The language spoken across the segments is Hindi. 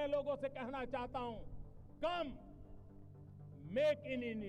लोगों से कहना चाहता हूं, कम मेक इन इंडिया।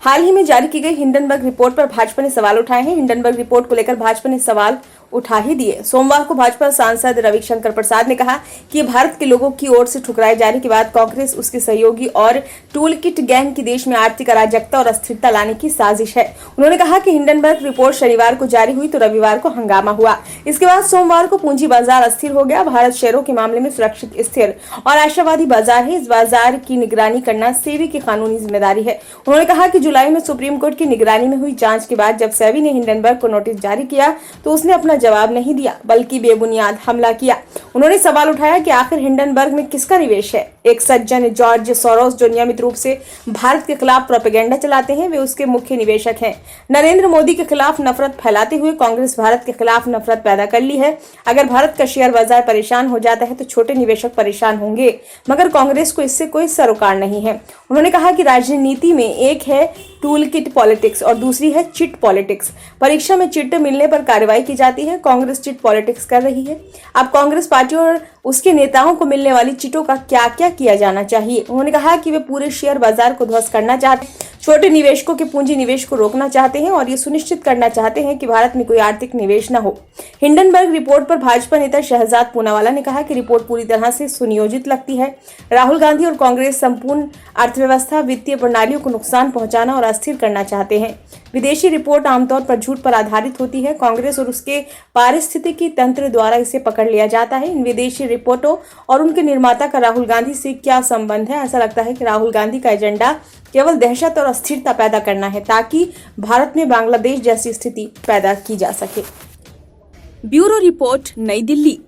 हाल ही में जारी की गई हिंडनबर्ग रिपोर्ट पर भाजपा ने सवाल उठाए हैं। हिंडनबर्ग रिपोर्ट को लेकर भाजपा ने सवाल उठा ही दिए। सोमवार को भाजपा सांसद रविशंकर प्रसाद ने कहा कि भारत के लोगों की ओर से ठुकराए जाने के बाद कांग्रेस, उसके सहयोगी और टूल किट गैंग की देश में आर्थिक अराजकता और अस्थिरता लाने की साजिश है। उन्होंने कहा कि हिंडनबर्ग रिपोर्ट शनिवार को जारी हुई तो रविवार को हंगामा हुआ। इसके बाद सोमवार को पूंजी बाजार अस्थिर हो गया। भारत शेयरों के मामले में सुरक्षित, स्थिर और आशावादी बाजार है। इस बाजार की निगरानी करना सेबी की कानूनी जिम्मेदारी है। उन्होंने कहा कि जुलाई में सुप्रीम कोर्ट की निगरानी में हुई जांच के बाद जब सेबी ने हिंडनबर्ग को नोटिस जारी किया तो उसने अपना जवाब नहीं दिया बल्कि बेबुनियाद हमला किया। उन्होंने सवाल उठाया कि आखिर हिंडनबर्ग में किसका निवेश है। एक सज्जन जॉर्ज सोरोस जो नियमित रूप से भारत के खिलाफ प्रोपेगेंडा चलाते हैं, वे उसके मुख्य निवेशक हैं। नरेंद्र मोदी के खिलाफ नफरत फैलाते हुए कांग्रेस भारत के खिलाफ नफरत पैदा कर ली है। अगर भारत का शेयर बाजार परेशान हो जाता है तो छोटे निवेशक परेशान होंगे, मगर कांग्रेस को इससे कोई सरोकार नहीं है। उन्होंने कहा कि राजनीति में एक है टूल किट पॉलिटिक्स और दूसरी है चिट पॉलिटिक्स। परीक्षा में चिट मिलने पर कार्रवाई की जाती है। कांग्रेस चिट पॉलिटिक्स कर रही है। अब कांग्रेस पार्टी और उसके नेताओं को मिलने वाली चिटों का क्या क्या किया जाना चाहिए। उन्होंने कहा कि वे पूरे शेयर बाजार को ध्वस्त करना चाहते हैं, छोटे निवेशकों के पूंजी निवेश को रोकना चाहते हैं और ये सुनिश्चित करना चाहते हैं कि भारत में कोई आर्थिक निवेश न हो। हिंडनबर्ग रिपोर्ट पर भाजपा नेता शहजाद पूनावाला ने कहा कि रिपोर्ट पूरी तरह से सुनियोजित लगती है। राहुल गांधी और कांग्रेस संपूर्ण अर्थव्यवस्था, वित्तीय प्रणालियों को नुकसान पहुंचाना और अस्थिर करना चाहते हैं। विदेशी रिपोर्ट आमतौर पर झूठ पर आधारित होती है। कांग्रेस और उसके पारिस्थितिकी तंत्र द्वारा इसे पकड़ लिया जाता है। इन विदेशी रिपोर्टों और उनके निर्माता का राहुल गांधी से क्या संबंध है। ऐसा लगता है कि राहुल गांधी का एजेंडा केवल दहशत और अस्थिरता पैदा करना है ताकि भारत में बांग्लादेश जैसी स्थिति पैदा की जा सके। ब्यूरो रिपोर्ट, नई दिल्ली।